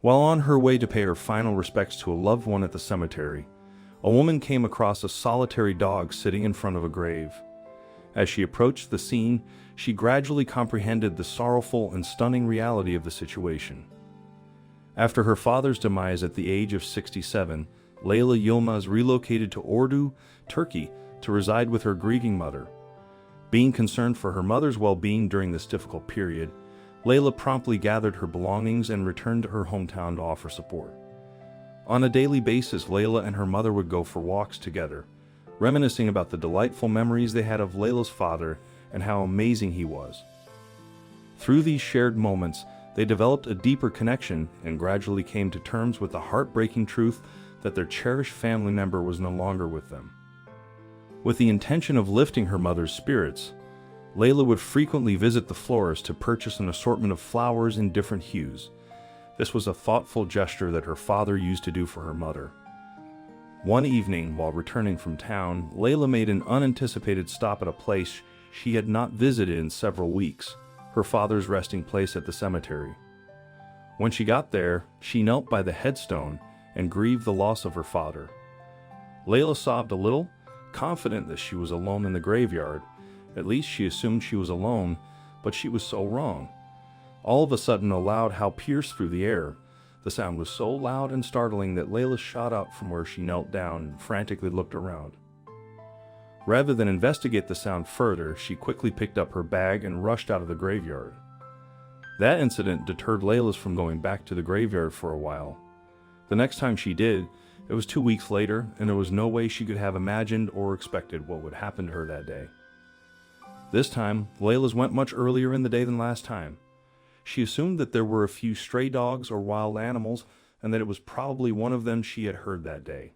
While on her way to pay her final respects to a loved one at the cemetery, a woman came across a solitary dog sitting in front of a grave. As she approached the scene, she gradually comprehended the sorrowful and stunning reality of the situation. After her father's demise at the age of 67, Leyla Yilmaz relocated to Ordu, Turkey, to reside with her grieving mother. Being concerned for her mother's well-being during this difficult period, Leyla promptly gathered her belongings and returned to her hometown to offer support. On a daily basis, Leyla and her mother would go for walks together, reminiscing about the delightful memories they had of Leyla's father and how amazing he was. Through these shared moments, they developed a deeper connection and gradually came to terms with the heartbreaking truth that their cherished family member was no longer with them. With the intention of lifting her mother's spirits, Leyla would frequently visit the florist to purchase an assortment of flowers in different hues. This was a thoughtful gesture that her father used to do for her mother. One evening, while returning from town, Leyla made an unanticipated stop at a place she had not visited in several weeks, her father's resting place at the cemetery. When she got there, she knelt by the headstone and grieved the loss of her father. Leyla sobbed a little, confident that she was alone in the graveyard. At least she assumed she was alone, but she was so wrong. All of a sudden, a loud howl pierced through the air. The sound was so loud and startling that Leyla shot up from where she knelt down and frantically looked around. Rather than investigate the sound further, she quickly picked up her bag and rushed out of the graveyard. That incident deterred Leyla from going back to the graveyard for a while. The next time she did, it was 2 weeks later, and there was no way she could have imagined or expected what would happen to her that day. This time, Leyla's went much earlier in the day than last time. She assumed that there were a few stray dogs or wild animals, and that it was probably one of them she had heard that day.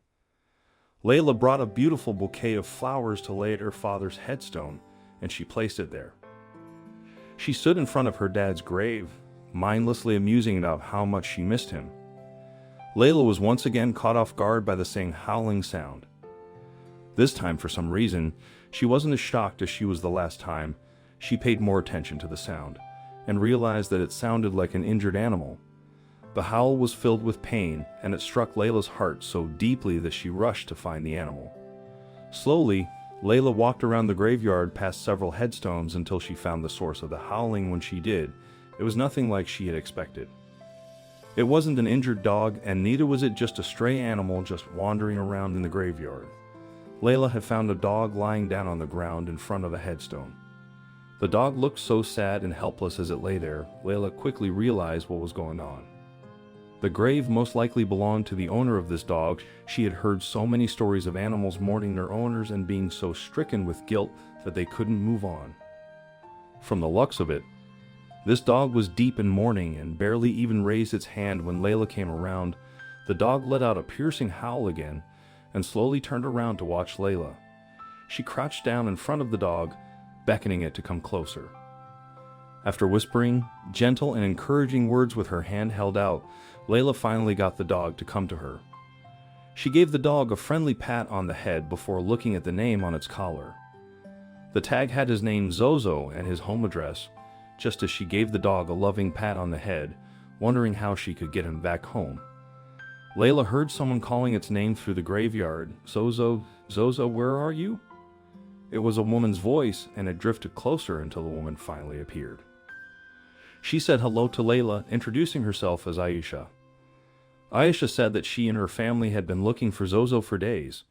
Leyla brought a beautiful bouquet of flowers to lay at her father's headstone, and she placed it there. She stood in front of her dad's grave, mindlessly amusing about how much she missed him. Leyla was once again caught off guard by the same howling sound. This time, for some reason, she wasn't as shocked as she was the last time. She paid more attention to the sound, and realized that it sounded like an injured animal. The howl was filled with pain, and it struck Leyla's heart so deeply that she rushed to find the animal. Slowly, Leyla walked around the graveyard past several headstones until she found the source of the howling. When she did, it was nothing like she had expected. It wasn't an injured dog, and neither was it just a stray animal just wandering around in the graveyard. Leyla had found a dog lying down on the ground in front of a headstone. The dog looked so sad and helpless as it lay there. Leyla quickly realized what was going on. The grave most likely belonged to the owner of this dog. She had heard so many stories of animals mourning their owners and being so stricken with guilt that they couldn't move on. From the looks of it, this dog was deep in mourning and barely even raised its hand when Leyla came around. The dog let out a piercing howl again and slowly turned around to watch Leyla. She crouched down in front of the dog, beckoning it to come closer. After whispering gentle and encouraging words with her hand held out, Leyla finally got the dog to come to her. She gave the dog a friendly pat on the head before looking at the name on its collar. The tag had his name Zozo and his home address, just as she gave the dog a loving pat on the head, wondering how she could get him back home. Leyla heard someone calling its name through the graveyard. Zozo, Zozo, where are you? It was a woman's voice, and it drifted closer until the woman finally appeared. She said hello to Leyla, introducing herself as Aisha. Aisha said that she and her family had been looking for Zozo for days.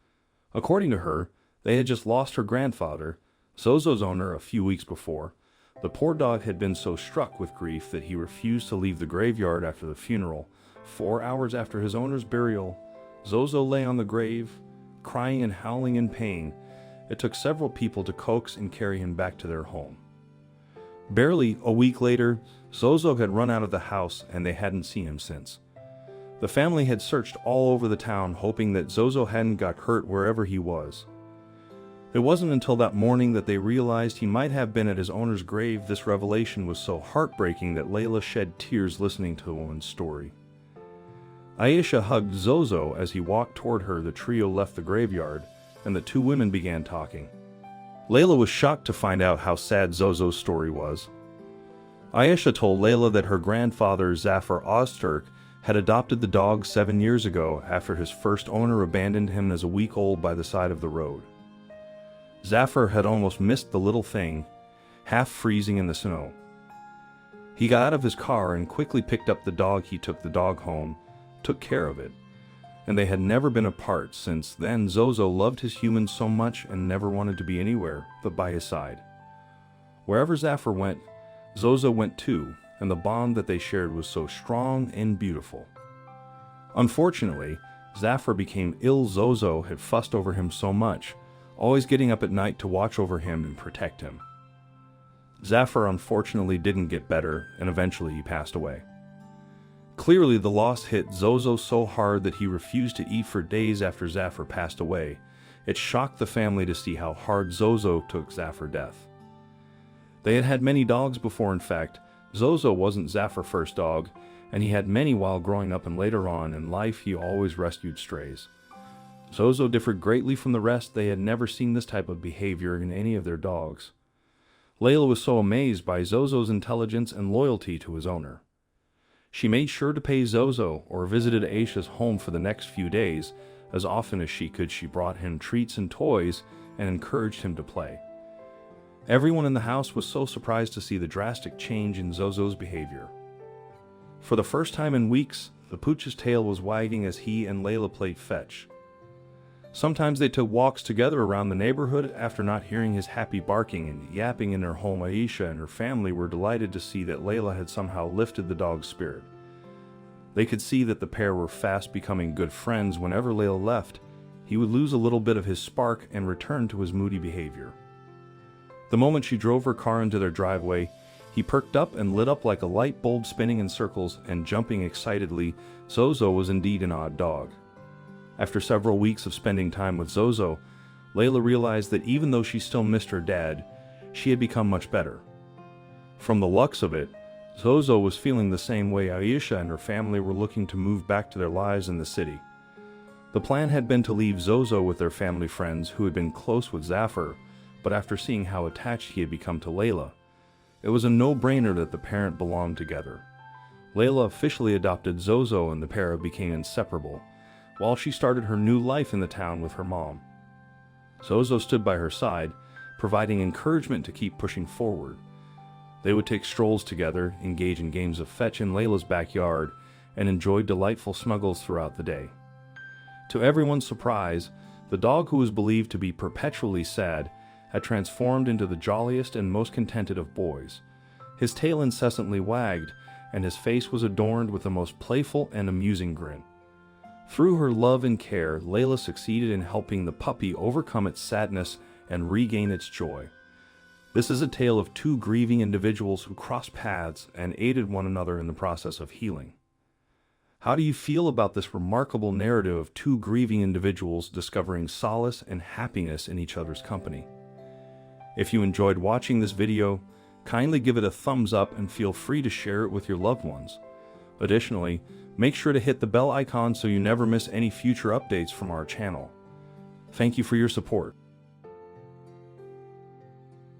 According to her, they had just lost her grandfather, Zozo's owner, a few weeks before. The poor dog had been so struck with grief that he refused to leave the graveyard after the funeral. 4 hours after his owner's burial, Zozo lay on the grave, crying and howling in pain. It took several people to coax and carry him back to their home. Barely a week later, Zozo had run out of the house and they hadn't seen him since. The family had searched all over the town, hoping that Zozo hadn't got hurt wherever he was. It wasn't until that morning that they realized he might have been at his owner's grave. This revelation was so heartbreaking that Leyla shed tears listening to the woman's story. Aisha hugged Zozo as he walked toward her. The trio left the graveyard, and the two women began talking. Leyla was shocked to find out how sad Zozo's story was. Aisha told Leyla that her grandfather, Zafar Ozturk, had adopted the dog 7 years ago after his first owner abandoned him as a week old by the side of the road. Zafar had almost missed the little thing, half freezing in the snow. He got out of his car and quickly picked up the dog. He took the dog home, took care of it, and they had never been apart since then. Zozo loved his human so much and never wanted to be anywhere but by his side. Wherever Zafar went, Zozo went too, and the bond that they shared was so strong and beautiful. Unfortunately, Zafar became ill. Zozo had fussed over him so much, always getting up at night to watch over him and protect him. Zafar unfortunately didn't get better, and eventually he passed away. Clearly, the loss hit Zozo so hard that he refused to eat for days after Zafar passed away. It shocked the family to see how hard Zozo took Zafar's death. They had had many dogs before. In fact, Zozo wasn't Zafar's first dog, and he had many while growing up, and later on in life he always rescued strays. Zozo differed greatly from the rest. They had never seen this type of behavior in any of their dogs. Layla was so amazed by Zozo's intelligence and loyalty to his owner. She made sure to pay Zozo or visited Aisha's home for the next few days. As often as she could, she brought him treats and toys and encouraged him to play. Everyone in the house was so surprised to see the drastic change in Zozo's behavior. For the first time in weeks, the pooch's tail was wagging as he and Layla played fetch. Sometimes they took walks together around the neighborhood after not hearing his happy barking and yapping in their home. Aisha and her family were delighted to see that Layla had somehow lifted the dog's spirit. They could see that the pair were fast becoming good friends. Whenever Layla left, he would lose a little bit of his spark and return to his moody behavior. The moment she drove her car into their driveway, he perked up and lit up like a light bulb, spinning in circles and jumping excitedly. Zozo was indeed an odd dog. After several weeks of spending time with Zozo, Layla realized that even though she still missed her dad, she had become much better. From the looks of it, Zozo was feeling the same way. Aisha and her family were looking to move back to their lives in the city. The plan had been to leave Zozo with their family friends who had been close with Zafar, but after seeing how attached he had become to Layla, it was a no-brainer that the parent belonged together. Layla officially adopted Zozo and the pair became inseparable, while she started her new life in the town with her mom. Zozo stood by her side, providing encouragement to keep pushing forward. They would take strolls together, engage in games of fetch in Layla's backyard, and enjoy delightful snuggles throughout the day. To everyone's surprise, the dog, who was believed to be perpetually sad, had transformed into the jolliest and most contented of boys. His tail incessantly wagged, and his face was adorned with the most playful and amusing grin. Through her love and care, Layla succeeded in helping the puppy overcome its sadness and regain its joy. This is a tale of two grieving individuals who crossed paths and aided one another in the process of healing. How do you feel about this remarkable narrative of two grieving individuals discovering solace and happiness in each other's company? If you enjoyed watching this video, kindly give it a thumbs up and feel free to share it with your loved ones. Additionally, make sure to hit the bell icon so you never miss any future updates from our channel. Thank you for your support.